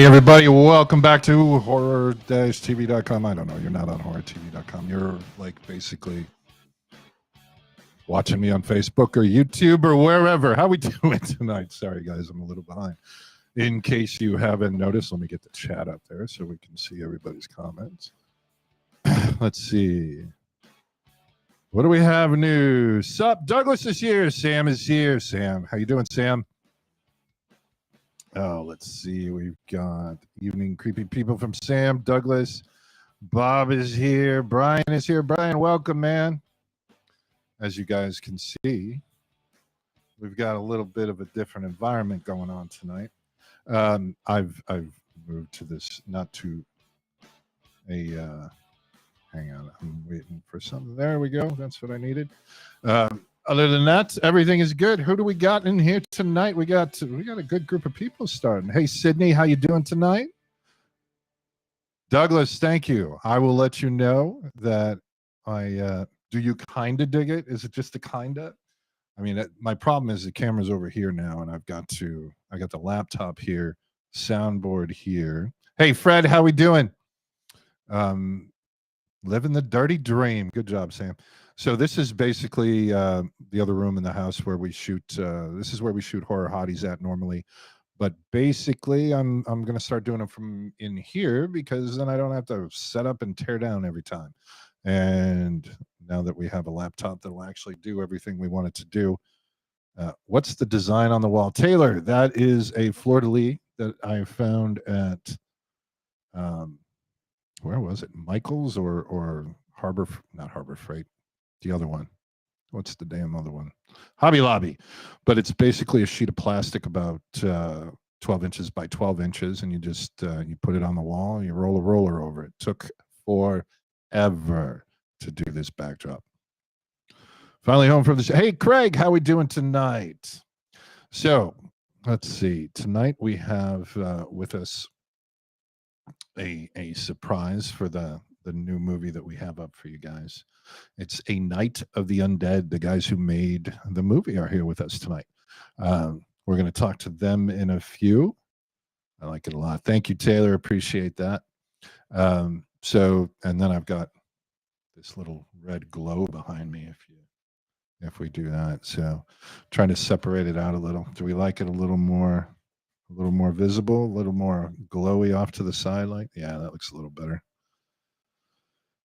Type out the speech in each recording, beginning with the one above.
Hey, everybody, welcome back to horror-tv.com. I don't know, you're not on horror-tv.com. You're like basically watching me on Facebook or YouTube or wherever. How we doing tonight? Sorry, guys, I'm a little behind. In case you haven't noticed, let me get the chat up there so we can see everybody's comments. Let's see. What do we have new? Sup, Douglas is here. Sam is here. Sam, how you doing, Sam? Oh, let's see. We've got Evening Creepy People from Sam, Douglas. Bob is here. Brian is here. Brian, welcome, man. As you guys can see, we've got a little bit of a different environment going on tonight. I've moved to this, not to a, hang on, I'm waiting for something. There we go. That's what I needed. Other than that, everything is good. Who do we got in here tonight? We got a good group of people starting. Hey, Sydney, how you doing tonight? Douglas, thank you. I will let you know that I do you kind of dig it? Is it just a kind of? I mean, my problem is the camera's over here now, and I got the laptop here, soundboard here. Hey, Fred, how we doing? Living the dirty dream. Good job, Sam. So this is basically the other room in the house where we shoot. This is where we shoot horror hotties at normally. But basically, I'm going to start doing them from in here because then I don't have to set up and tear down every time. And now that we have a laptop that will actually do everything we want it to do, what's the design on the wall? Taylor, that is a fleur-de-lis that I found at, where was it? Michael's or Harbor, not Harbor Freight, the other one. What's the damn other one? Hobby Lobby. But it's basically a sheet of plastic about 12 inches by 12 inches, and you just you put it on the wall, and you roll a roller over it. Took forever to do this backdrop. Finally home from the show. Hey, Craig, how we doing tonight? So let's see. Tonight we have with us a surprise for the new movie that we have up for you guys. It's A Night of the Undead. The guys who made the movie are here with us tonight. We're going to talk to them in a few. I like it a lot. Thank you, Taylor. Appreciate that. So, and then I've got this little red glow behind me if we do that. So, trying to separate it out a little. Do we like it a little more visible, a little more glowy off to the side? Like, yeah, that looks a little better.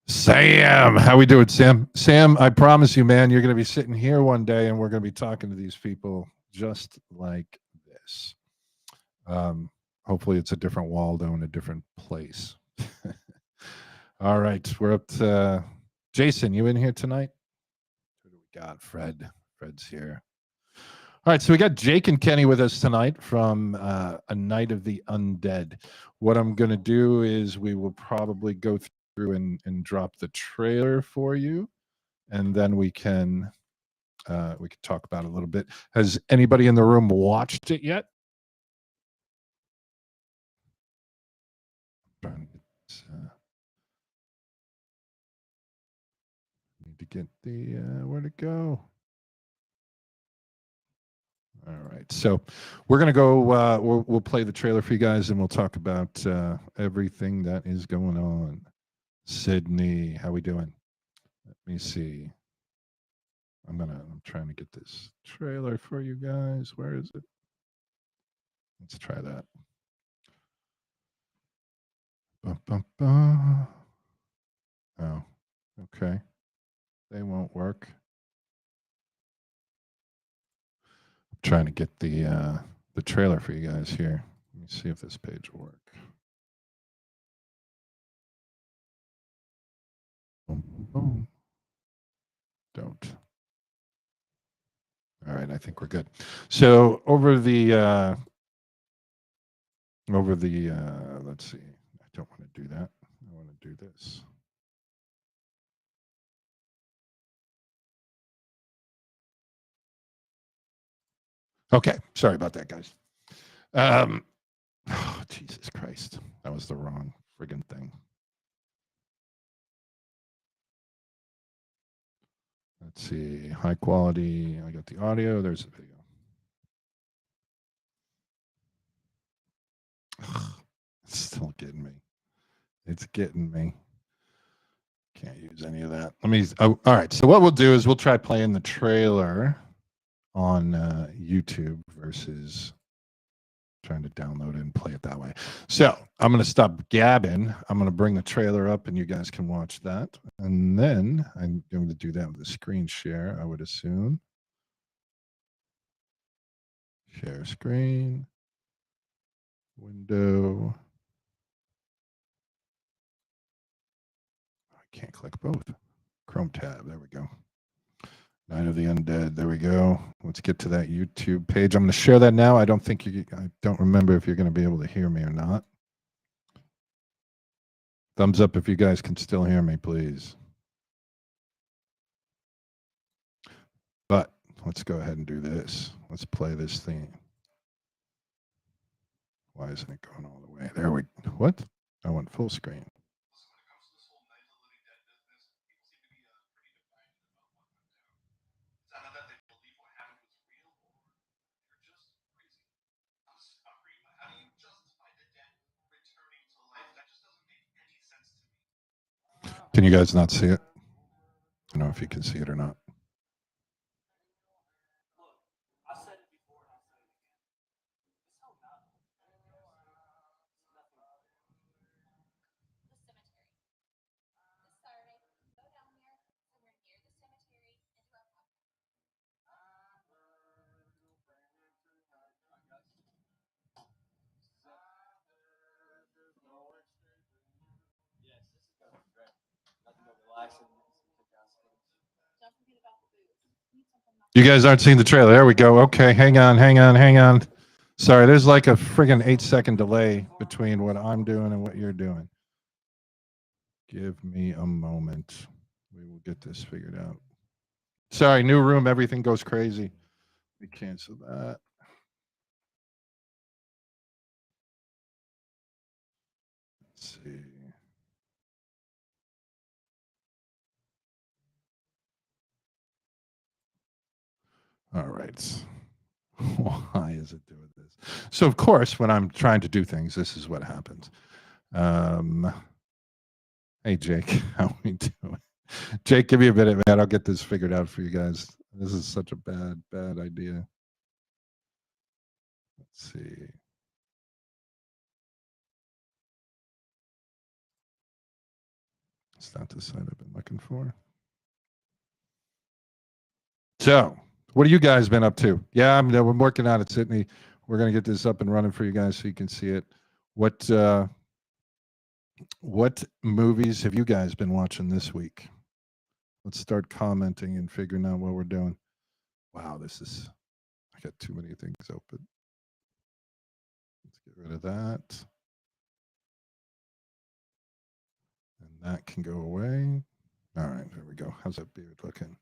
Sam, how we doing, Sam? Sam, I promise you, man, you're going to be sitting here one day and we're going to be talking to these people just like this. Hopefully it's a different Waldo in a different place. All right, we're up to Jason. You in here tonight? Who do we got? Fred. Fred's here. All right, so we got Jake and Kenny with us tonight from A Night of the Undead. What I'm going to do is we will probably go through and drop the trailer for you, and then we can talk about it a little bit. Has anybody in the room watched it yet? Need to get the where'd it go? All right, so we're gonna go. We'll play the trailer for you guys, and we'll talk about everything that is going on. Sydney, how we doing? Let me see. I'm trying to get this trailer for you guys. Where is it? Let's try that. Oh, okay. They won't work. I'm trying to get the trailer for you guys here. Let me see if this page will work. Don't. All right, I think we're good. So over the let's see. I don't want to do that. I want to do this. Okay, sorry about that, guys. Oh, Jesus Christ, that was the wrong friggin' thing. Let's see, high quality. I got the audio. There's the video. It's still getting me. It's getting me. Can't use any of that. Let me. Oh, all right. So what we'll do is we'll try playing the trailer on YouTube versus trying to download it and play it that way. So I'm going to stop gabbing. I'm going to bring the trailer up and you guys can watch that. And then I'm going to do that with a screen share, I would assume. Share screen. Window. I can't click both. Chrome tab. There we go. Night of the Undead. There we go. Let's get to that YouTube page. I'm going to share that now. I don't remember if you're going to be able to hear me or not. Thumbs up if you guys can still hear me, please. But let's go ahead and do this. Let's play this thing. Why isn't it going all the way? There we go. What? I went full screen. Can you guys not see it? I don't know if you can see it or not. You guys aren't seeing the trailer. There we go. Okay, hang on. Sorry, there's like a friggin' 8-second delay between what I'm doing and what you're doing. Give me a moment. We will get this figured out. Sorry, new room. Everything goes crazy. We cancel that. Let's see. All right. Why is it doing this? So, of course, when I'm trying to do things, this is what happens. Hey, Jake, how we doing? Jake, give me a minute, man. I'll get this figured out for you guys. This is such a bad idea. Let's see. It's not the site I've been looking for. So, what have you guys been up to? Yeah, we're working on it, Sydney. We're going to get this up and running for you guys so you can see it. What movies have you guys been watching this week? Let's start commenting and figuring out what we're doing. Wow, I got too many things open. Let's get rid of that. And that can go away. All right, there we go. How's that beard looking?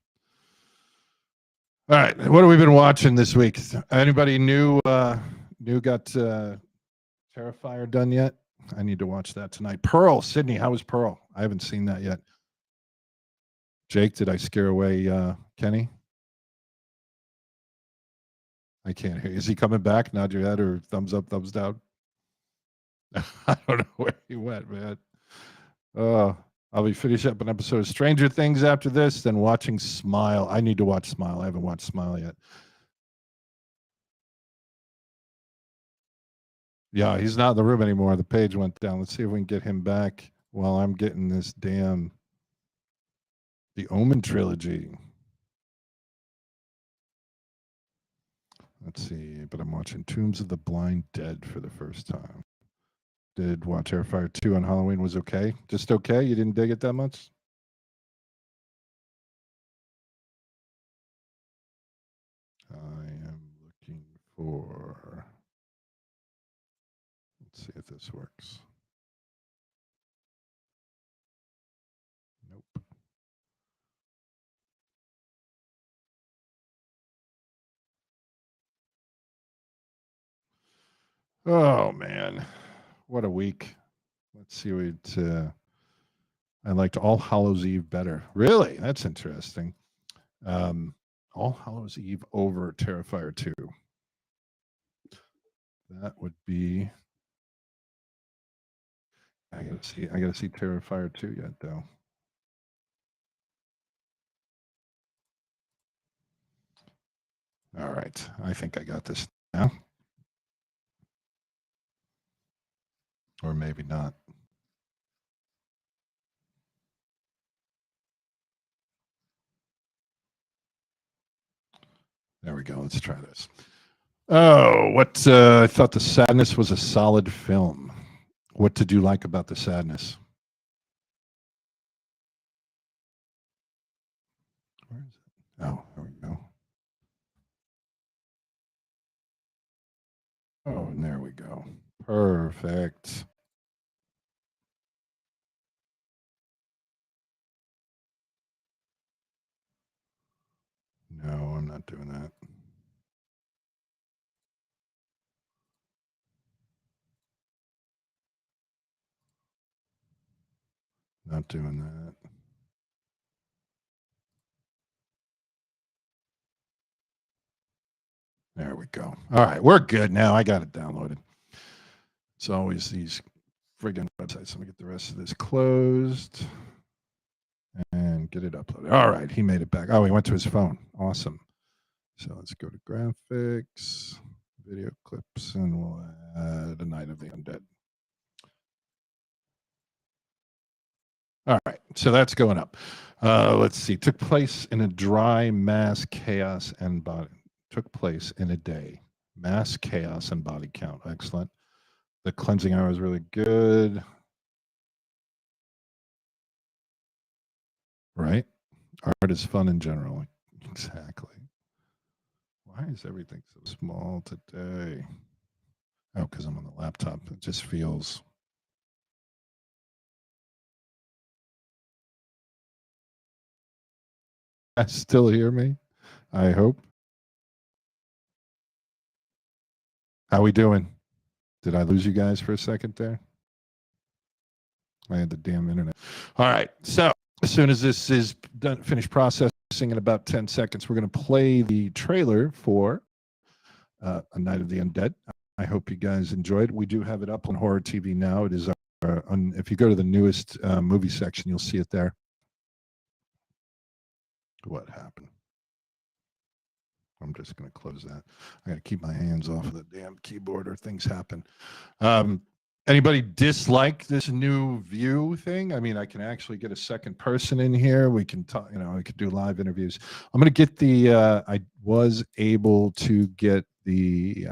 All right, what have we been watching this week? Anybody new got Terrifier done yet? I need to watch that tonight. Pearl, Sydney, how was Pearl? I haven't seen that yet. Jake, did I scare away Kenny? I can't hear. Is he coming back? Nod your head or thumbs up, thumbs down. I don't know where he went, man. I'll be finishing up an episode of Stranger Things after this, then watching Smile. I need to watch Smile. I haven't watched Smile yet. Yeah, he's not in the room anymore. The page went down. Let's see if we can get him back while I'm getting this The Omen trilogy. Let's see, but I'm watching Tombs of the Blind Dead for the first time. Did watch Terrifier 2 on Halloween was okay? Just okay? You didn't dig it that much? I am looking for... Let's see if this works. Nope. Oh, man. What a week. Let's see what... I liked All Hallows Eve better. Really? That's interesting. All Hallows Eve over Terrifier 2. That would be I gotta see Terrifier 2 yet, though. All right. I think I got this now. Or maybe not. There we go. Let's try this. Oh, what? I thought The Sadness was a solid film. What did you like about The Sadness? Where is it? Oh, there we go. Oh, and there we go. Perfect. No, I'm not doing that. Not doing that. There we go. All right, we're good now. I got it downloaded. It's always these friggin' websites. Let me get the rest of this closed and get it uploaded. All right, he made it back. Oh, he went to his phone. Awesome. So let's go to graphics, video clips, and we'll add A Night of the Undead. All right, so that's going up. Let's see. Took place in a dry mass chaos and body. Took place in a day. Mass chaos and body count. Excellent. The cleansing hour is really good. Right? Art is fun in general. Exactly. Why is everything so small today? Oh, because I'm on the laptop. It just feels. I still hear me. I hope. How we doing? Did I lose you guys for a second there? I had the damn internet. All right. So as soon as this is done, finished processing in about 10 seconds, we're going to play the trailer for A Night of the Undead. I hope you guys enjoyed. We do have it up on Horror TV now. It is if you go to the newest movie section, you'll see it there. What happened? I'm just going to close that. I got to keep my hands off of the damn keyboard or things happen. Anybody dislike this new view thing? I mean, I can actually get a second person in here. We can talk, I could do live interviews. I'm going to get I was able to get a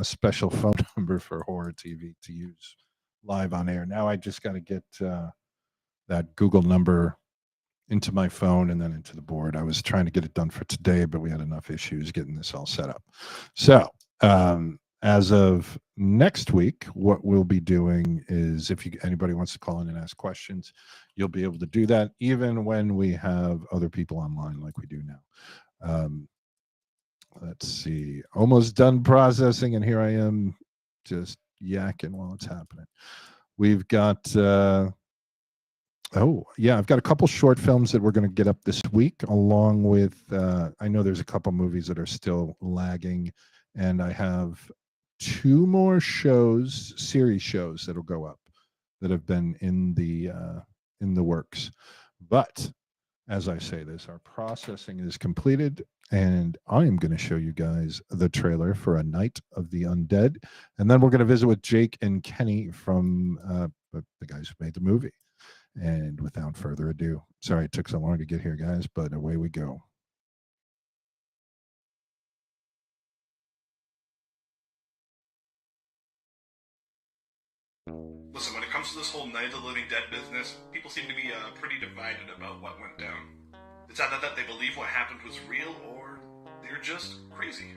special phone number for Horror TV to use live on air. Now I just got to get that Google number into my phone and then into the board. I was trying to get it done for today, but we had enough issues getting this all set up. So, as of next week, what we'll be doing is if anybody wants to call in and ask questions, you'll be able to do that even when we have other people online like we do now. Let's see. Almost done processing, and here I am just yakking while it's happening. We've got I've got a couple short films that we're going to get up this week, along with I know there's a couple movies that are still lagging, and I have 2 more series shows that'll go up that have been in the works. But as I say this, our processing is completed, and I am going to show you guys the trailer for A Night of the Undead, and then we're going to visit with Jake and Kenny from the guys who made the movie. And without further ado, sorry it took so long to get here, guys, but away we go. Listen, when it comes to this whole Night of the Living Dead business, people seem to be pretty divided about what went down. It's either that they believe what happened was real, or they're just crazy.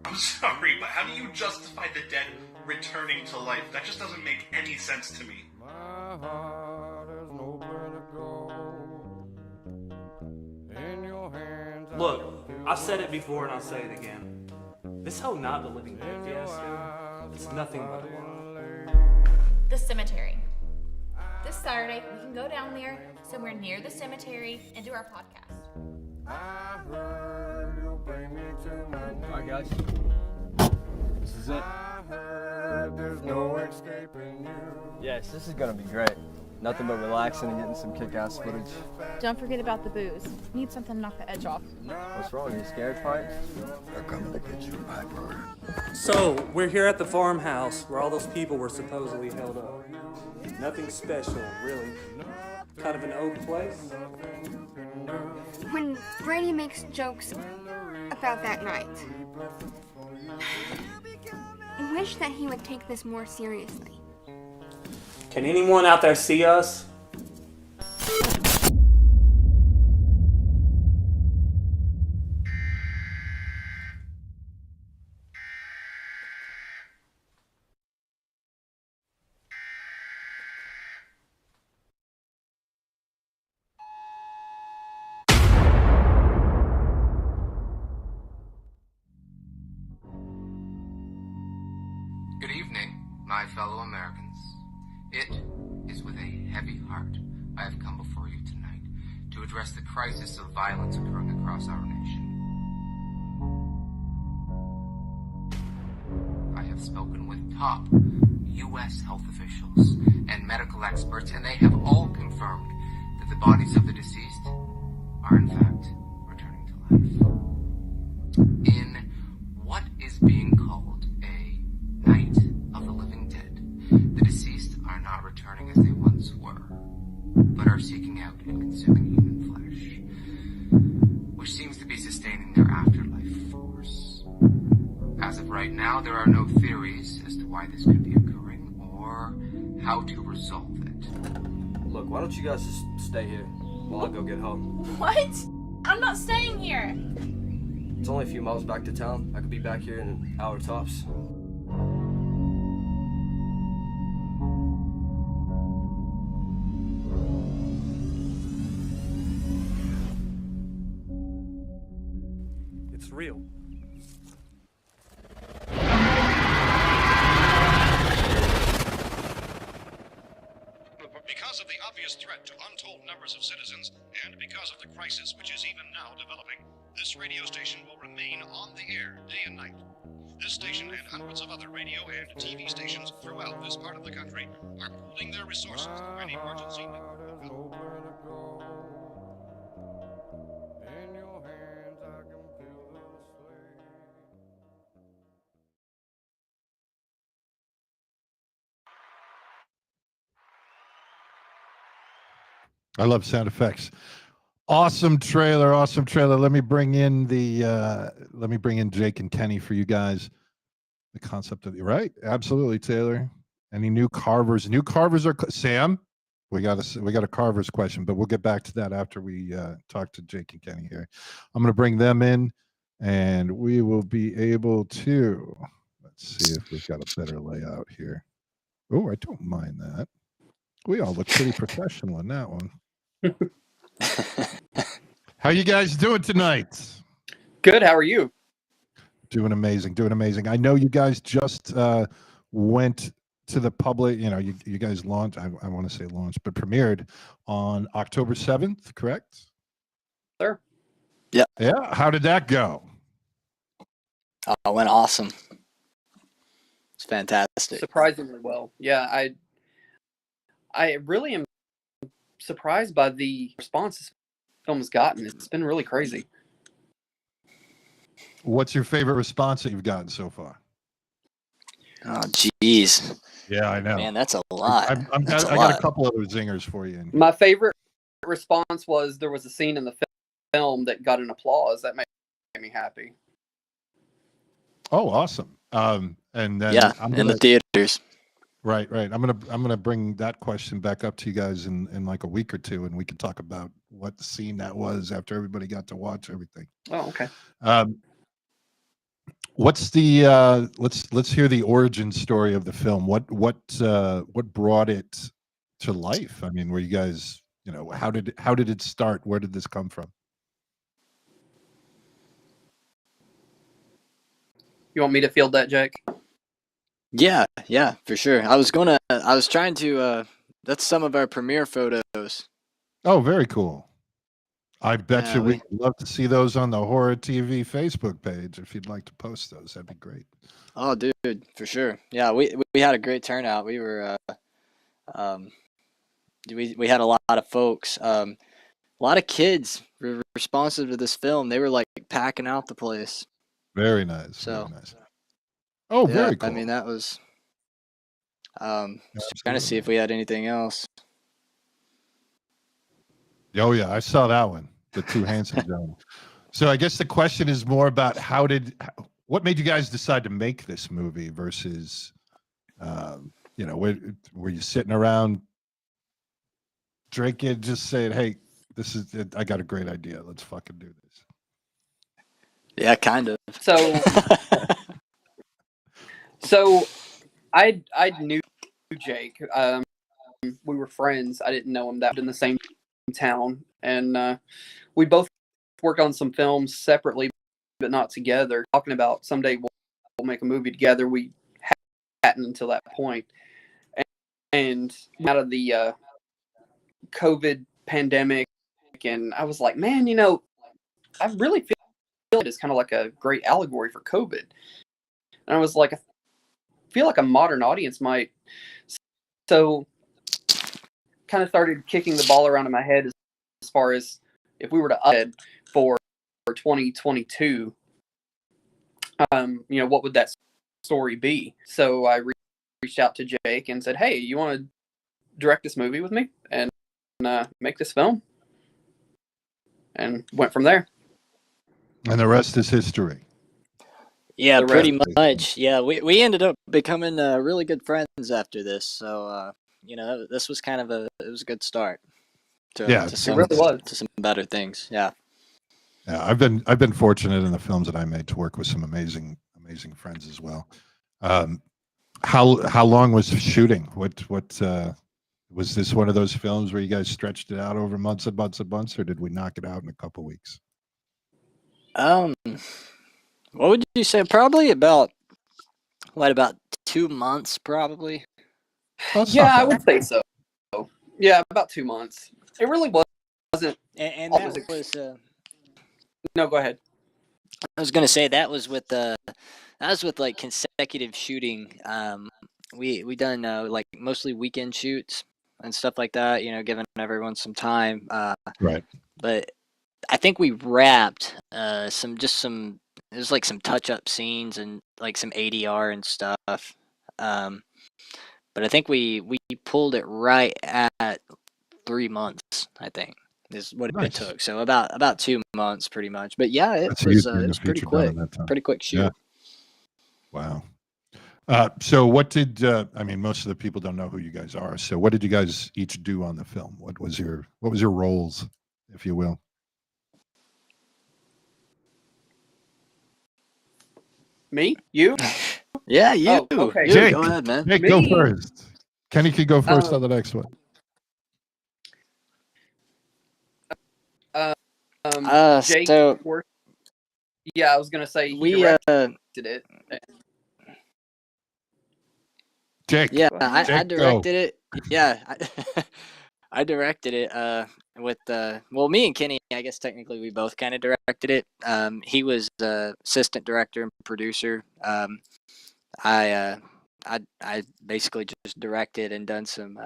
I'm sorry, but how do you justify the dead returning to life? That just doesn't make any sense to me. My heart has nowhere to go. In your hands, Look, I've said it before and I'll say it again. This whole Not the Living Dead fiasco, it's nothing but a lie. The cemetery. This Saturday, we can go down there somewhere near the cemetery and do our podcast. I heard you'll bring me to my knees. Alright, guys. This is it. I heard there's no escaping you. Yes, this is gonna be great. Nothing but relaxing and getting some kick-ass footage. Don't forget about the booze. Need something to knock the edge off. What's wrong? You scared, Pike? They're coming to get you, Piper. So, we're here at the farmhouse where all those people were supposedly held up. Nothing special, really. Kind of an old place. When Brady makes jokes about that night, I wish that he would take this more seriously. Can anyone out there see us? Good evening, my fellow Americans. It is with a heavy heart I have come before you tonight to address the crisis of violence occurring across our nation. I have spoken with top U.S. health officials and medical experts, and they have all confirmed that the bodies of the deceased are in fact returning to life. In what is being called a night of the living dead, the deceased are not returning as they once were, but are seeking out and consuming human flesh, which seems to be sustaining their afterlife force. As of right now, there are no theories as to why this could be occurring or how to resolve it. Look, why don't you guys just stay here while I go get home? What? I'm not staying here. It's only a few miles back to town. I could be back here in an hour tops. It's real. Because of the obvious threat to untold numbers of citizens, and because of the crisis which is even now developing, this radio station will remain on the air day and night. This station and hundreds of other radio and TV stations throughout this part of the country are pooling their resources for an emergency. There's nowhere to go. In your hands I can feel the sleigh. I love sound effects. Awesome trailer, awesome trailer. Let me bring in Jake and Kenny for you guys. The concept of the right, absolutely, Taylor. Any new carvers? New carvers are Sam. We got a carvers question, but we'll get back to that after we talk to Jake and Kenny here. I'm going to bring them in, and we will be able to. Let's see if we've got a better layout here. Oh, I don't mind that. We all look pretty professional in that one. How you guys doing tonight? Good. How are you? Doing amazing. Doing amazing. I know you guys just went to the public. You know, you guys launched. I want to say launched, but premiered on October 7th. Correct? Sir. Yeah. Yeah. How did that go? It went awesome. It's fantastic. Surprisingly well. Yeah, I really am surprised by the response this film has gotten. It's been really crazy. What's your favorite response that you've gotten so far? Oh, jeez. Yeah, I know. Man, that's a lot. I got a couple other zingers for you. My favorite response was there was a scene in the film that got an applause. That made me happy. Oh, awesome. And then yeah, in the theaters. Right. I'm gonna bring that question back up to you guys in like a week or two, and we can talk about what the scene that was after everybody got to watch everything. Oh, okay. What's the let's hear the origin story of the film. What brought it to life? I mean, were you guys, you know, how did it start? Where did this come from? You want me to field that, Jake? Yeah, for sure. I was trying to, that's some of our premiere photos. Oh, very cool. I bet Yeah, you we'd love to see those on the Horror TV Facebook page. If you'd like to post those, that'd be great. Oh, dude, for sure. Yeah, we had a great turnout. We were um, we had a lot of folks, a lot of kids were responsive to this film. They were like packing out the place. Very nice. So Very nice. Oh, yeah, very I cool. mean that was just trying to see Absolutely. if we had anything else. Oh yeah, I saw that one. The two Hanson gentlemen. So I guess the question is more about what made you guys decide to make this movie versus, were you sitting around drinking, just saying, "Hey, this is it. I got a great idea. Let's fucking do this." Yeah, kind of. So I knew Jake. We were friends. I didn't know him that in the same town, and we both worked on some films separately, but not together. Talking about someday we'll make a movie together. We hadn't until that point, and out of the COVID pandemic, and I was like, man, I really feel it is kind of like a great allegory for COVID. And I was like, I feel like a modern audience might. So kind of started kicking the ball around in my head as far as if we were to update for 2022, what would that story be? So I reached out to Jake and said, hey, you want to direct this movie with me and make this film? And went from there. And the rest is history. Yeah, pretty much. Yeah, we ended up becoming really good friends after this. So this was kind of a good start to some better things. Yeah. Yeah, I've been fortunate in the films that I made to work with some amazing friends as well. How long was the shooting? What was this one of those films where you guys stretched it out over months and months and months, or did we knock it out in a couple weeks? What would you say? Probably about 2 months, probably. Yeah, I would say so. Yeah, about 2 months. It really wasn't. And that was. No, go ahead. I was gonna say that was with like consecutive shooting. We done like mostly weekend shoots and stuff like that. Giving everyone some time. Right. But I think we wrapped some. It was like some touch-up scenes and like some ADR and stuff. But I think we pulled it right at 3 months, I think, is what it took. So about 2 months pretty much. But yeah, it was pretty quick. Pretty quick shoot. Yeah. Wow. So what did most of the people don't know who you guys are. So what did you guys each do on the film? What was your roles, if you will? Me? You? Yeah, you. Oh, okay. Jake, go ahead, man. Jake, go first. Kenny could go first on the next one. Jake, yeah, I was gonna say we directed it. Jake. Yeah, I go. directed it. Yeah, I directed it with me and Kenny. I guess technically we both kind of directed it. He was assistant director and producer. I basically just directed and done some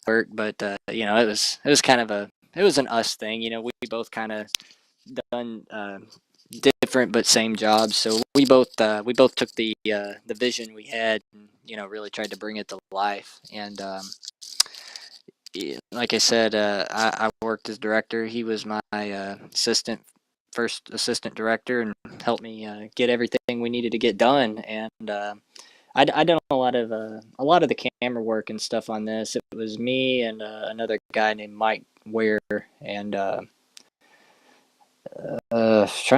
work, but it was kind of an us thing. We both kind of done different but same jobs. So we both took the vision we had and really tried to bring it to life. And like I said, I worked as director. He was my first assistant director, and helped me get everything we needed to get done. And I done a lot of the camera work and stuff on this. It was me and another guy named Mike Ware, and trying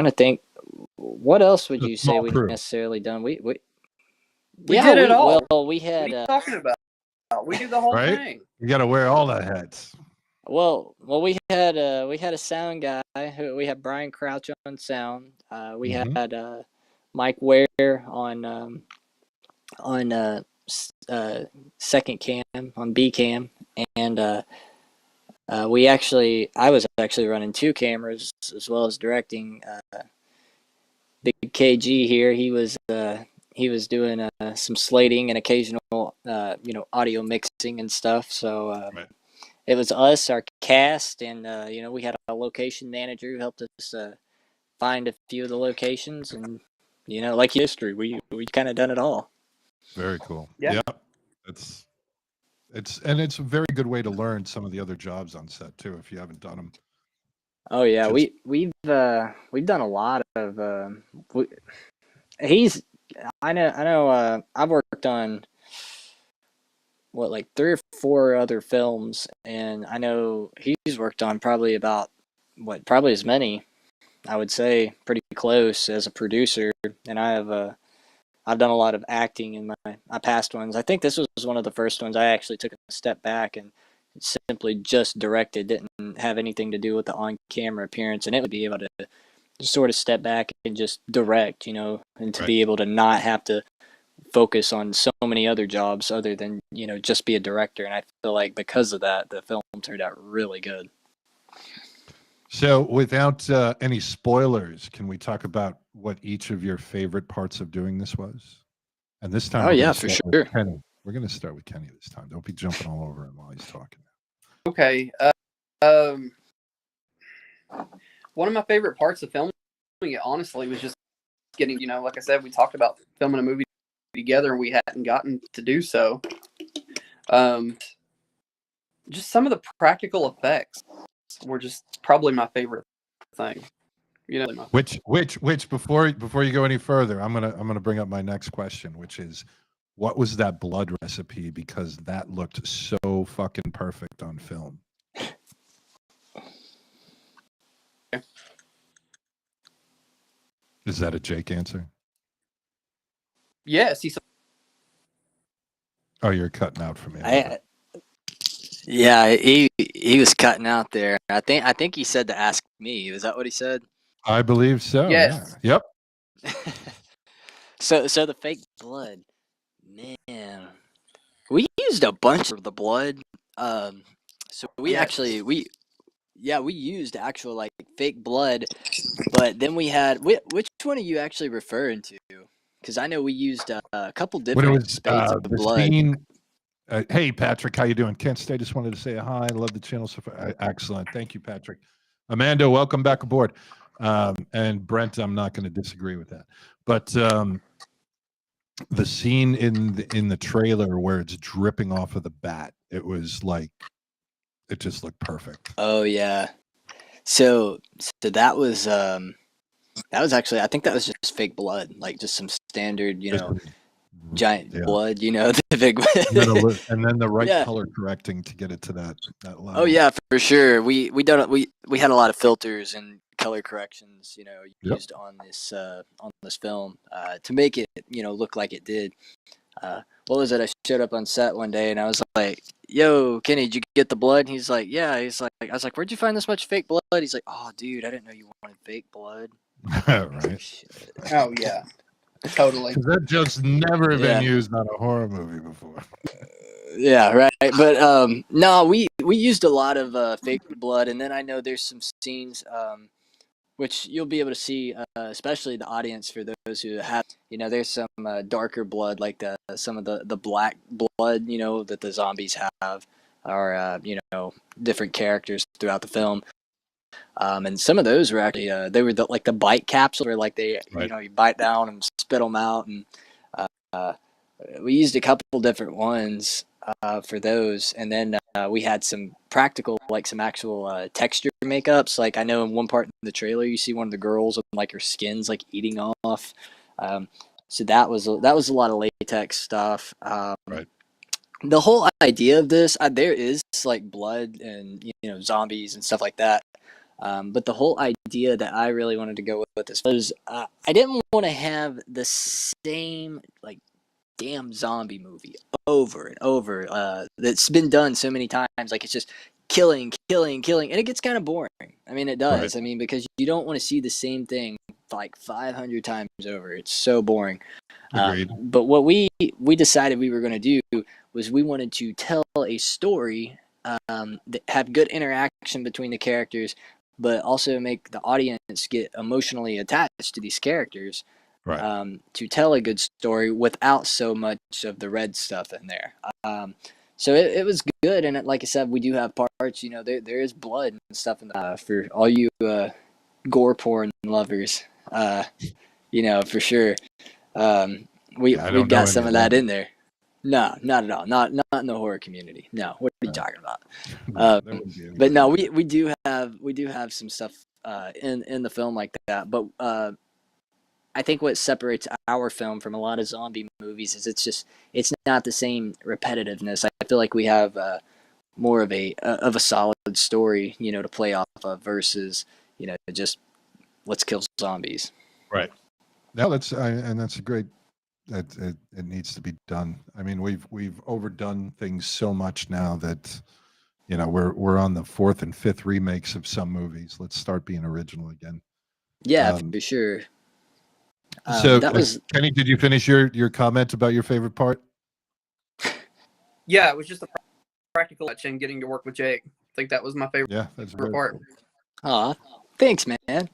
to think, what else would you say we necessarily done? We did it all. Well, we had. What are you talking about? We did the whole thing. You got to wear all the hats. Well, we had a sound guy. We had Brian Crouch on sound. We had Mike Ware on second cam, on B cam, and I was actually running 2 cameras as well as directing. Big KG here, he was doing some slating and occasional, audio mixing and stuff. So Right. it was us, our cast, and we had a location manager who helped us find a few of the locations, and like history, we kind of done it all. Very cool. Yeah. It's it's a very good way to learn some of the other jobs on set too if you haven't done them. Oh yeah, Just- we've done a lot of. We, he's I know I've worked on like 3 or 4 other films, and I know he's worked on probably about probably as many. I would say pretty close as a producer, and I've done a lot of acting in my past ones. I think this was one of the first ones I actually took a step back and simply just directed, didn't have anything to do with the on-camera appearance, and it would be able to sort of step back and just direct, and to be able to not have to focus on so many other jobs other than, just be a director. And I feel like because of that, the film turned out really good. So, without any spoilers, can we talk about what each of your favorite parts of doing this was? And this time, Oh yeah, for sure. Kenny. We're going to start with Kenny this time. Don't be jumping all over him while he's talking. Okay. One of my favorite parts of filming it, honestly, was just getting, like I said, we talked about filming a movie together and we hadn't gotten to do so. Just some of the practical effects were just probably my favorite thing. Which before you go any further, I'm gonna bring up my next question, which is, what was that blood recipe? Because that looked so fucking perfect on film. Is that a Jake answer? Yes, Oh, you're cutting out for me. Yeah, he was cutting out there. I think he said to ask me. Is that what he said? I believe so. Yes. Yeah. Yep. So the fake blood, man. We used a bunch of the blood. So we actually we used actual like fake blood, but then we had which one are you actually referring to? Because I know we used a couple different spades of the blood. scene. Hey, Patrick, how you doing? Can't stay. Just wanted to say hi. I love the channel. So far. Excellent. Thank you, Patrick. Amanda, welcome back aboard. And Brent, I'm not going to disagree with that. But the scene in the trailer where it's dripping off of the bat, it was like, it just looked perfect. Oh yeah. So that was actually, I think that was just fake blood, like just some standard, giant blood, the big. and then the right Yeah. color correcting to get it to that level. Oh yeah, for sure. We had a lot of filters and color corrections, used on this film to make it, look like it did. What was it? I showed up on set one day and I was like, "Yo, Kenny, did you get the blood?" And he's like, "Yeah." He's like, I was like, "Where'd you find this much fake blood?" He's like, "Oh, dude, I didn't know you wanted fake blood." Right. Oh yeah, totally. That joke's never been used on a horror movie before. Yeah, right. But no, we used a lot of fake blood, and then I know there's some scenes which you'll be able to see, especially the audience for those who have, there's some darker blood, like some of the black blood, that the zombies have, or different characters throughout the film. And some of those were actually they were like the bite capsule, where like they you bite down and spit them out, and we used a couple different ones for those, and then we had some practical, like some actual texture makeups. Like I know in one part in the trailer you see one of the girls with like her skin's like eating off. So that was a lot of latex stuff. Right. The whole idea of this, there is like blood and zombies and stuff like that. But the whole idea that I really wanted to go with this was I didn't want to have the same like damn zombie movie over and over that's been done so many times. Like it's just killing, and it gets kind of boring. I mean, it does. Right. I mean, because you don't want to see the same thing like 500 times over. It's so boring. Agreed. But what we decided we were going to do was we wanted to tell a story have good interaction between the characters, but also make the audience get emotionally attached to these characters. Right. To tell a good story without so much of the red stuff in there. So it was good, and like I said, we do have parts. There is blood and stuff in the, for all you gore porn lovers. For sure. Yeah, I We've don't know got any some of of that that. in there. No, not at all. Not in the horror community. No, what are you talking about? No, there wouldn't be any But no, bad. we do have some stuff in the film like that. But I think what separates our film from a lot of zombie movies is it's not the same repetitiveness. I feel like we have more of a solid story, to play off of versus just let's kill zombies. Right. No, and that's a great. That it needs to be done. I mean, we've overdone things so much now that we're on the fourth and fifth remakes of some movies. Let's start being original again. Yeah, Um, for sure. so, That was Kenny, did you finish your comment about your favorite part? Yeah, it was just the practical touch and getting to work with Jake. I think that was my favorite Yeah, that's very part. cool. Aw, thanks, man.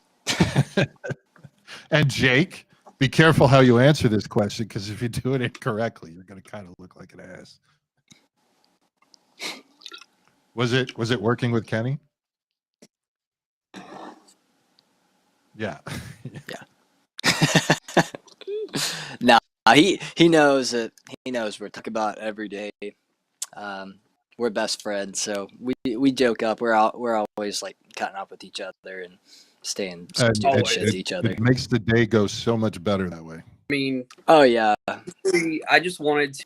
And Jake, be careful how you answer this question, because if you do it incorrectly, you're going to kind of look like an ass. Was it working with Kenny? Yeah. No, he knows that he knows we're talking about every day. We're best friends, so we joke up. We're always like cutting up with each other and staying stupid shit to each other. It makes the day go so much better that way. I mean, oh yeah. I just wanted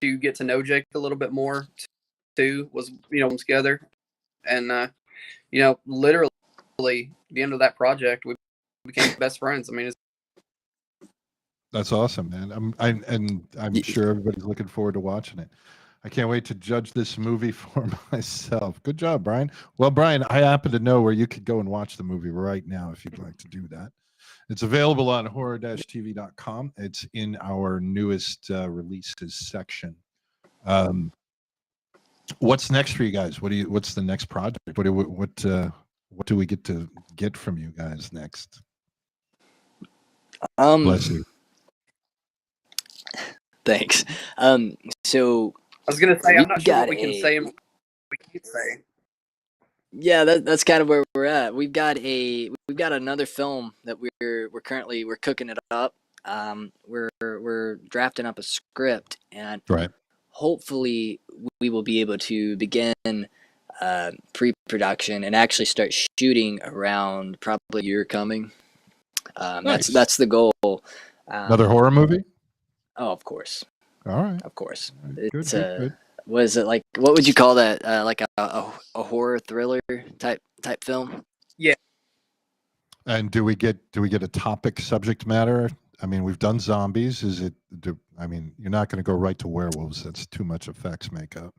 to get to know Jake a little bit more. Too was together, and literally the end of that project, we became best friends. I mean, That's awesome, man. I'm sure everybody's looking forward to watching it. I can't wait to judge this movie for myself. Good job, Brian. Well, Brian, I happen to know where you could go and watch the movie right now if you'd like to do that. It's available on horror-tv.com. It's in our newest releases section. What's next for you guys? What's the next project? What do we get from you guys next? Bless you. Thanks. So I was gonna say, I'm not sure what we can say and what we can't say. Yeah, that's kind of where we're at. We've got another film that we're cooking it up. We're drafting up a script, and right. Hopefully we will be able to begin pre-production and actually start shooting around probably a year coming. Nice. That's the goal. Another horror movie? Oh, of course. All right. Of course. Good, It's good. what is it like? What would you call that? Like a horror thriller type film? Yeah. And do we get a topic subject matter? I mean, we've done zombies. I mean, you're not going to go right to werewolves. That's too much effects makeup.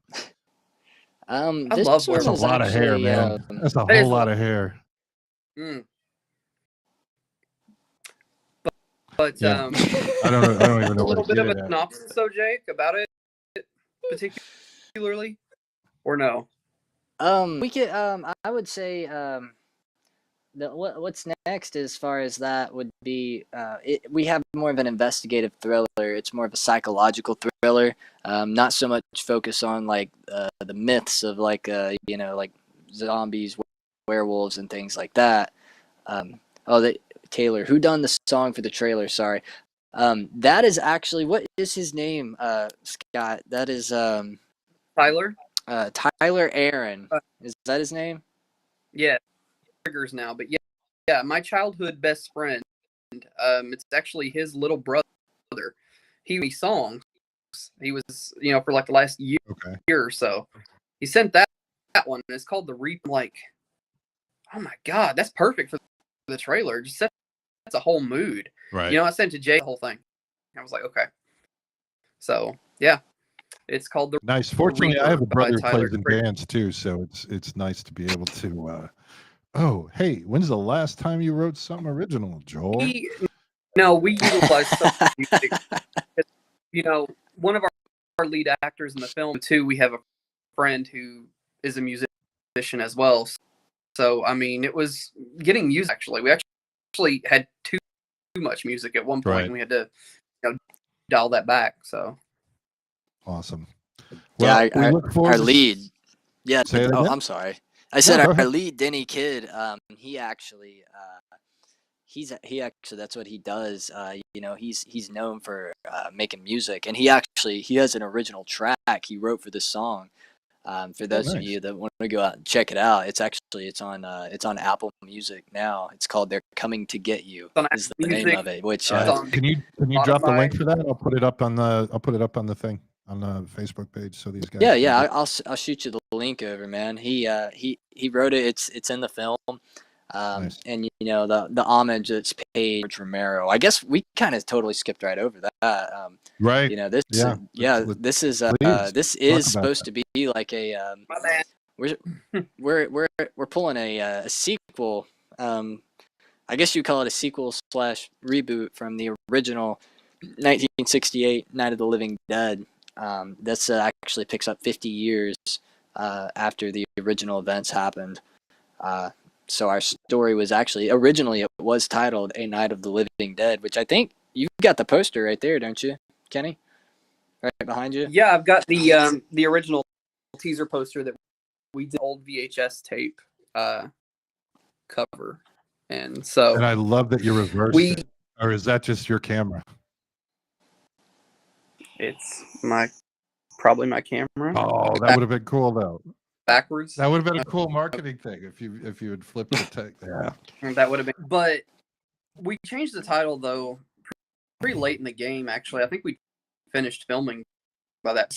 I love werewolves. That's a lot of hair, man. That's a whole lot of hair. But yeah. I don't even know a little what bit of a synopsis, though, Jake, about it particularly, or no? We could. I would say. What's next as far as that would be, we have more of an investigative thriller. It's more of a psychological thriller, not so much focus on like the myths of like like zombies, werewolves, and things like that. Taylor, who done the song for the trailer? Sorry, that is actually, what is his name? Scott, that is Tyler. Tyler Aaron. Is that his name? Yeah. Triggers now, but yeah, my childhood best friend. It's actually his little brother. He songs. He was, for like the last year or so. He sent that one, and it's called The Reap. I'm like, oh my god, that's perfect for the trailer. Just sets a whole mood. Right. I sent to Jay the whole thing. I was like, okay. So yeah, it's called The Nice. Fortunately, I have a brother who Tyler plays in bands too, so it's nice to be able to. Oh, hey, when's the last time you wrote something original, Joel? No, we utilize some music. One of our lead actors in the film too, we have a friend who is a musician as well. So I mean, it was getting music. Actually, we actually had too much music at one point, Right. and we had to dial that back. So Awesome. Yeah, Well, we look forward our to lead. Yeah. Say it Oh, again? I'm sorry. I said go our ahead. lead, Denny Kidd. He actually, he actually, that's what he does. You know, he's known for making music, and he has an original track he wrote for this song. For those of nice. you that want to go out and check it out, it's on Apple Music now. It's called "They're Coming to Get You" is the name of it. Which Can you drop the Spotify. link for that? I'll put it up on the thing on the Facebook page so these guys. yeah, can yeah, get- I'll shoot you the link over, man. He wrote it. It's in the film. Nice. And you know the homage that's paid George Romero. I guess we kind of totally skipped right over that. Right. You know this. Yeah. This is Please, this talk is about supposed to be like a. My bad. We're pulling a sequel. I guess you call it a sequel / reboot from the original 1968 Night of the Living Dead. This actually picks up 50 years after the original events happened. So our story was actually originally it was titled "A Night of the Living Dead," which I think you've got the poster right there, don't you, Kenny? Right behind you. Yeah, I've got the original teaser poster that we did old VHS tape cover, and so And I love that you reversed we. it. Or is that just your camera? It's probably my camera. Oh, that would have been cool though. Backwards. That would have been a cool marketing thing if you had flipped the tech. Yeah. That would have been. But we changed the title though pretty late in the game. Actually, I think we finished filming by that.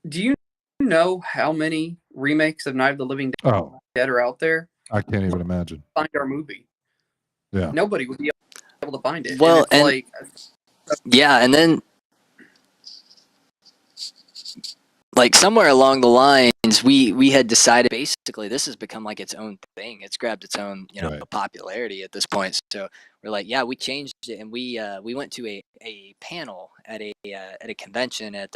Do you know how many remakes of Night of the Living Dead are out there? I can't even imagine. Find our movie. Yeah. Nobody would be able to find it. Well, and it's like, yeah, and then like somewhere along the lines, we had decided basically this has become like its own thing. It's grabbed its own popularity at this point. So we're like, yeah, we changed it, and we went to a panel at a convention at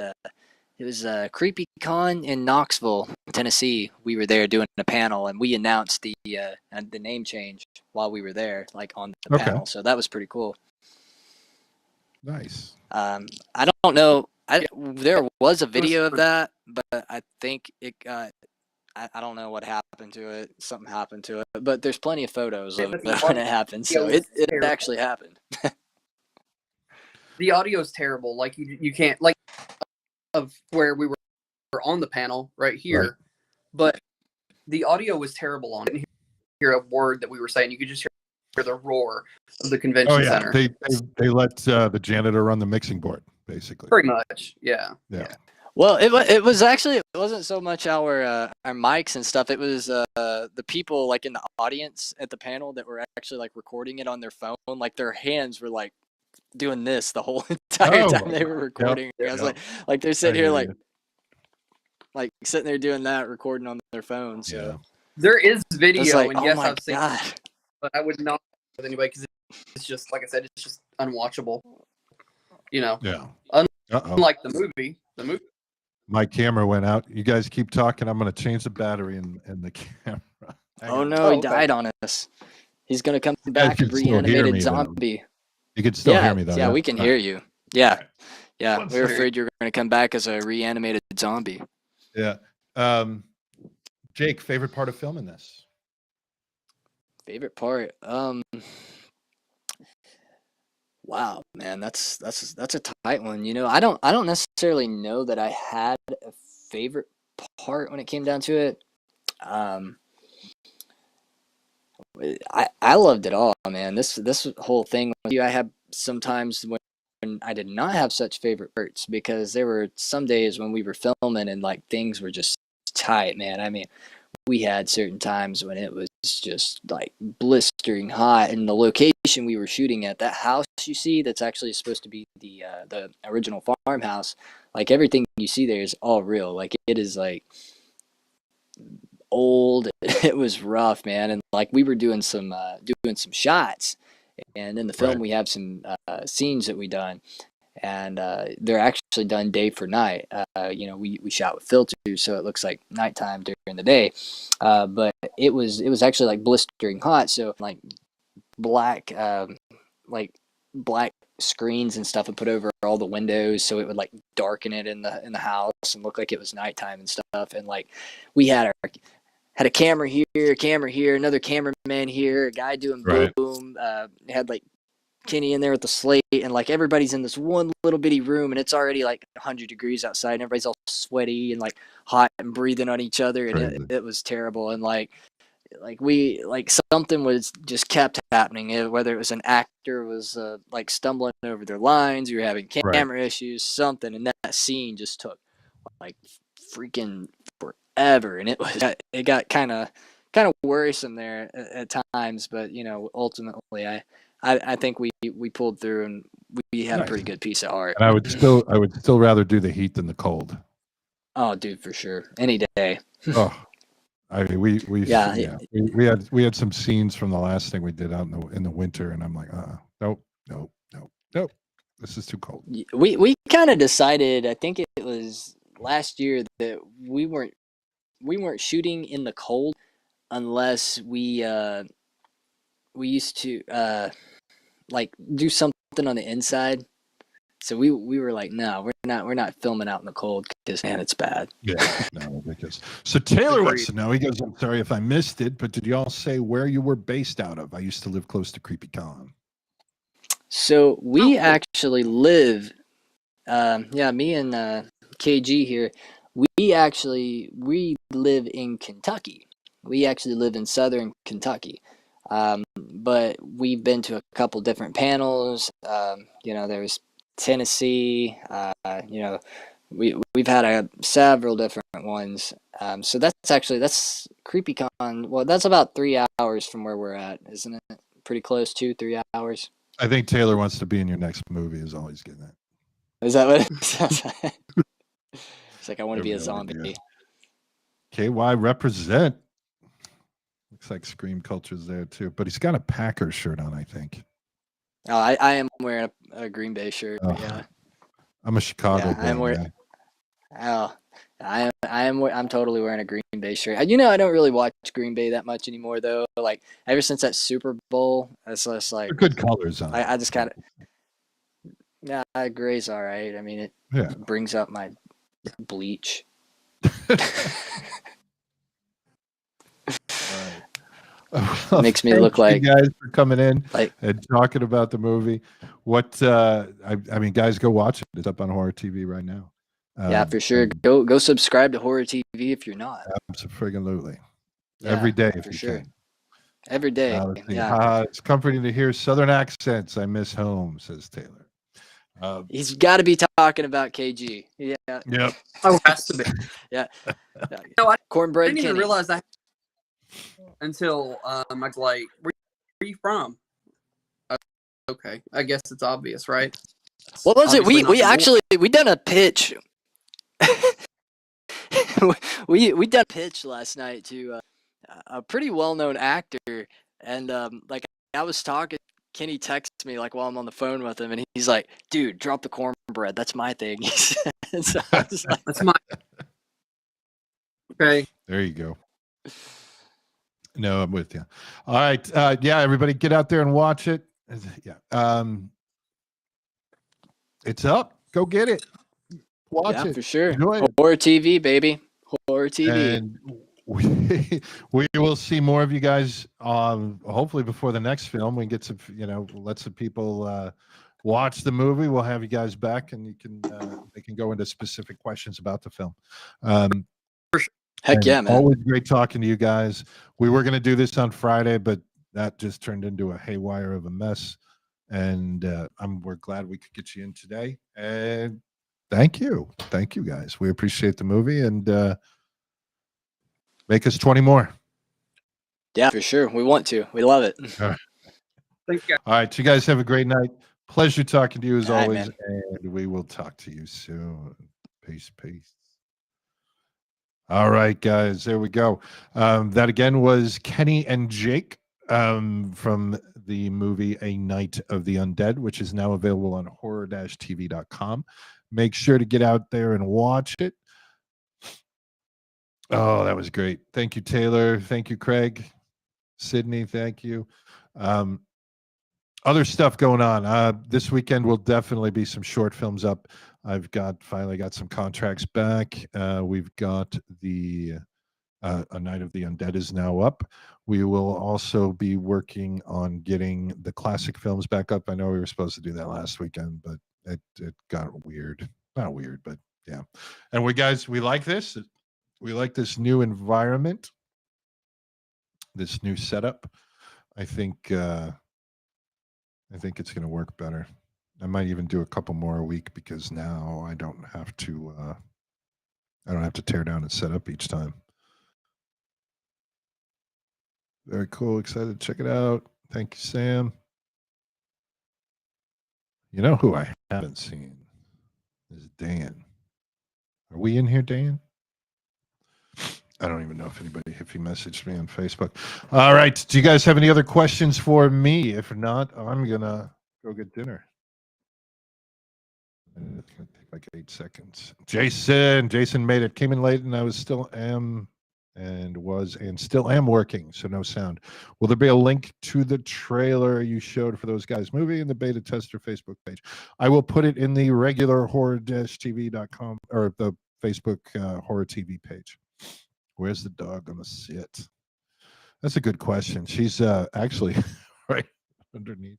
it was Creepy Con in Knoxville, Tennessee. We were there doing a panel, and we announced the name change while we were there, like on the panel. So that was pretty cool. Nice. I don't know. There was a video of that, but I think it got. I don't know what happened to it. Something happened to it, but there's plenty of photos of it when it happened. So it actually happened. The audio is terrible. Like you can't like of where we were on the panel right here, Right. but the audio was terrible on it. You hear a word that we were saying. You could just hear the roar of the convention center. They let the janitor run the mixing board basically. Pretty much, yeah. Well, it was actually it wasn't so much our mics and stuff. It was the people like in the audience at the panel that were actually like recording it on their phone. Like their hands were like doing this the whole entire time they were recording. I was like they're sitting here like sitting there doing that, recording on their phones. So There is video, like, and yes, oh my I've seen God. it, but I would not with anybody because it's just like I said, it's just unwatchable. You know. Yeah. Unlike the movie. The movie. My camera went out. You guys keep talking. I'm going to change the battery in the camera. Oh no, he died on us. He's gonna come back can a still hear reanimated me, though. zombie. You can still hear me though. Yeah, we can hear you. Yeah. Yeah. One We were second. afraid you were gonna come back as a reanimated zombie. Yeah. Jake, favorite part of filming this? Favorite part? Wow, man, that's a tight one. You know, I don't necessarily know that I had a favorite part when it came down to it. I loved it all, man. This whole thing with you, I had sometimes when I did not have such favorite parts because there were some days when we were filming and like things were just tight, man. I mean, we had certain times when it was just like blistering hot, and the location we were shooting at, that house you see that's actually supposed to be the original farmhouse, like everything you see there is all real. Like it is like old. It was rough, man. And like we were doing some shots, and in the film we have some scenes that we done, and they're actually done day for night. We shot with filters, so it looks like nighttime during the day, but it was actually like blistering hot. So like black like black screens and stuff and put over all the windows so it would like darken it in the house and look like it was nighttime and stuff. And like we had a camera here, another cameraman here, a guy doing boom. Had like Kenny in there with the slate, and like everybody's in this one little bitty room, and it's already like 100 degrees outside, and everybody's all sweaty and like hot and breathing on each other, and it was terrible. And like something was just kept happening, whether it was an actor was like stumbling over their lines, you were having camera issues, something, and that scene just took like freaking forever, and it got kind of worrisome there at times. But ultimately I think we pulled through, and we had a pretty good piece of art. And I would still rather do the heat than the cold. Oh, dude, for sure, any day. Oh, I mean, we had some scenes from the last thing we did out in the winter, and I'm like, nope, this is too cold. We kind of decided, I think it was last year, that we weren't shooting in the cold unless we used to like do something on the inside. So we were like, no, we're not filming out in the cold because, man, it's bad. Yeah, no, ridiculous. So Taylor wants to know. He goes, "I'm sorry if I missed it, but did y'all say where you were based out of? I used to live close to Creepy Con." So we actually live, me and KG here. We live in Kentucky. We actually live in southern Kentucky. But we've been to a couple different panels. There's Tennessee. We've had several different ones. So that's CreepyCon. Well, that's about 3 hours from where we're at, isn't it? Pretty close to 3 hours. I think Taylor wants to be in your next movie. Is all he's getting at. Is that what it sounds like? It's like I want to be a zombie. KY represent. Looks like Scream Culture's there too, but he's got a Packers shirt on, I think. Oh, I am wearing a Green Bay shirt. Oh, yeah, I'm a Chicago guy. Oh, I'm totally wearing a Green Bay shirt. I don't really watch Green Bay that much anymore, though. Like ever since that Super Bowl, it's just like they're good colors on. I just kind of gray's all right. I mean, it brings up my bleach. Well, makes me look like you guys for coming in and talking about the movie. What I mean, guys, go watch it. It's up on Horror TV right now. Yeah, for sure. Go subscribe to Horror TV if you're not. Absolutely. Yeah, every day if for you sure. can. Every day. It's comforting to hear Southern accents. I miss home, says Taylor. He's got to be talking about KG. Yeah. Yep. Oh, has to be. Yeah. I Cornbread. didn't even Kenny. realize that until I was like, "Where are you from?" Okay, I guess it's obvious, right? What was it? Obviously We actually done a pitch. we done a pitch last night to a pretty well-known actor, and like I was talking, Kenny texts me like while I'm on the phone with him, and he's like, "Dude, drop the cornbread. That's my thing." He said. So I was like, That's my. Okay. There you go. No, I'm with you. All right. Yeah, everybody get out there and watch it. Yeah. It's up. Go get it. Watch it. For sure. Enjoy it. Horror TV, baby. Horror TV. And we will see more of you guys hopefully before the next film. We get some, let some people watch the movie. We'll have you guys back, and they can go into specific questions about the film. Heck yeah, man. Always great talking to you guys. We were going to do this on Friday, but that just turned into a haywire of a mess. And we're glad we could get you in today. And thank you guys. We appreciate the movie, and make us 20 more. Yeah, for sure. We want to. We love it. All right. Thank you. All right. You guys have a great night. Pleasure talking to you as All right, always. man. And we will talk to you soon. Peace. All right, guys. There we go. That again was Kenny and Jake from the movie A Night of the Undead, which is now available on horror-tv.com. Make sure to get out there and watch it. Oh, that was great. Thank you, Taylor. Thank you, Craig. Sydney, thank you. Other stuff going on. This weekend will definitely be some short films up. I've finally got some contracts back. We've got the A Night of the Undead is now up. We will also be working on getting the classic films back up. I know we were supposed to do that last weekend, but it got weird. Not weird, but yeah. And we like this. We like this new environment, this new setup. I think it's going to work better. I might even do a couple more a week because now I don't have to tear down and set up each time. Very cool. Excited to check it out. Thank you, Sam. You know who I haven't seen is Dan. Are we in here, Dan? I don't even know if he messaged me on Facebook. All right. Do you guys have any other questions for me? If not, I'm going to go get dinner. It's going to take like 8 seconds. Jason made it. Came in late and I was still working, so no sound. Will there be a link to the trailer you showed for those guys movie in the beta tester Facebook page? I will put it in the regular horror-tv.com or the Facebook horror TV page. Where's the dog gonna sit? That's a good question. She's actually right underneath.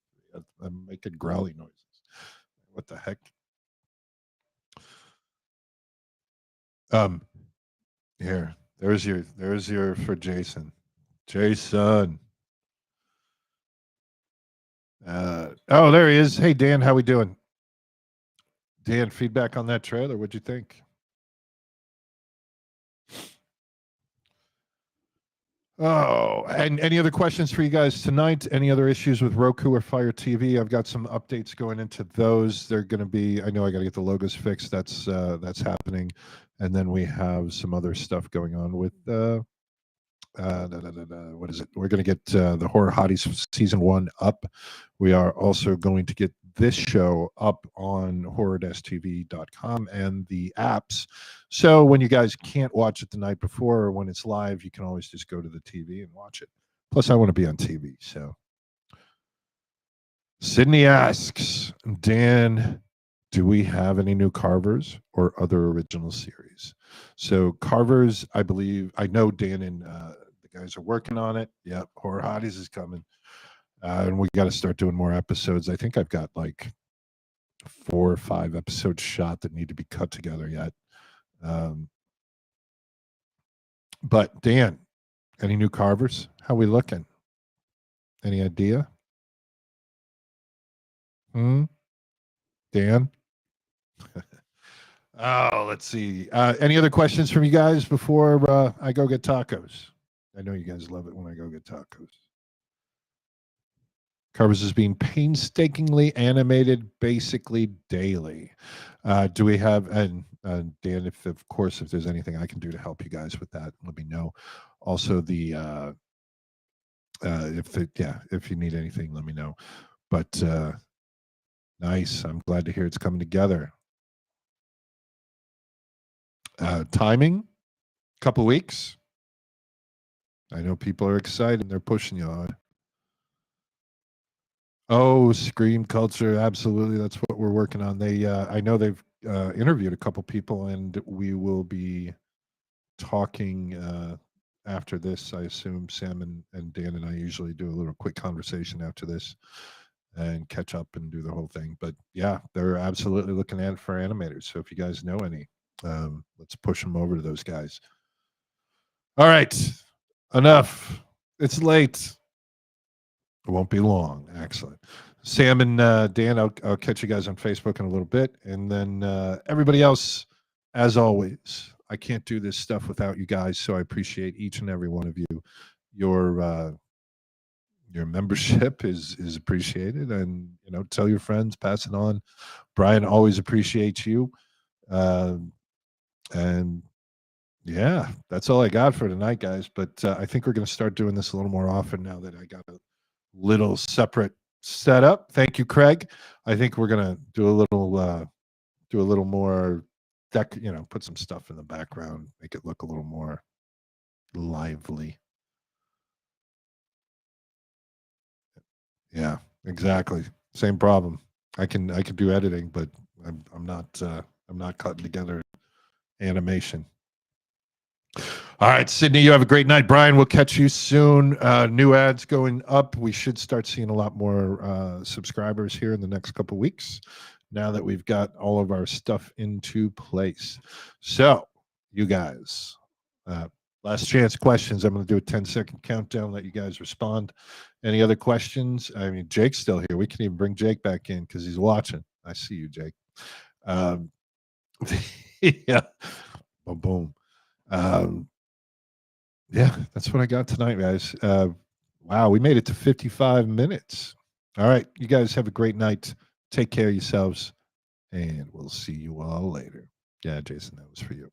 I'm making growly noises. What the heck? Here. There's your for Jason. Jason. Oh, there he is. Hey Dan, how we doing? Dan, feedback on that trailer. What'd you think? Oh, and any other questions for you guys tonight? Any other issues with Roku or Fire TV? I've got some updates going into those. They're going to be. I know I got to get the logos fixed. That's happening, and then we have some other stuff going on with. What is it? We're going to get the Horror Hotties season 1 up. We are also going to get this show up on horror-tv.com and the apps. So when you guys can't watch it the night before or when it's live, you can always just go to the TV and watch it. Plus, I want to be on TV. So Sydney asks, Dan, do we have any new Carvers or other original series? So Carvers, I know Dan and the guys are working on it. Yep, Horror Hotties is coming. And we got to start doing more episodes. I think I've got like 4 or 5 episodes shot that need to be cut together yet. But Dan, any new Carvers? How we looking? Any idea? Dan? Oh, let's see. Any other questions from you guys before I go get tacos? I know you guys love it when I go get tacos. Carvers is being painstakingly animated basically daily. Do we have, and Dan, if there's anything I can do to help you guys with that, let me know. Also, if you need anything, let me know. But nice. I'm glad to hear it's coming together. Timing, couple weeks. I know people are excited. They're pushing you on. Oh, Scream culture. Absolutely. That's what we're working on. I know they've interviewed a couple people, and we will be talking after this. I assume Sam and Dan and I usually do a little quick conversation after this and catch up and do the whole thing. But yeah, they're absolutely looking at it for animators. So if you guys know any, let's push them over to those guys. All right. Enough. It's late. It won't be long. Excellent. Sam and Dan, I'll catch you guys on Facebook in a little bit. And then everybody else, as always, I can't do this stuff without you guys. So I appreciate each and every one of you. Your membership is appreciated. And, tell your friends, pass it on. Brian always appreciates you. And Yeah, that's all I got for tonight, guys. But I think we're going to start doing this a little more often now that I got a little separate setup. Thank you, Craig. I think we're going to do a little more put some stuff in the background, make it look a little more lively. Yeah, exactly. Same problem. I can do editing, but I'm not cutting together animation. All right, Sydney, you have a great night. Brian, we'll catch you soon. New ads going up. We should start seeing a lot more subscribers here in the next couple weeks now that we've got all of our stuff into place. So, you guys, last chance questions. I'm going to do a 10-second countdown, let you guys respond. Any other questions? I mean, Jake's still here. We can even bring Jake back in because he's watching. I see you, Jake. Yeah. Boom, boom. Yeah, that's what I got tonight, guys. Wow, we made it to 55 minutes. All right, you guys have a great night. Take care of yourselves, and we'll see you all later. Yeah, Jason, that was for you.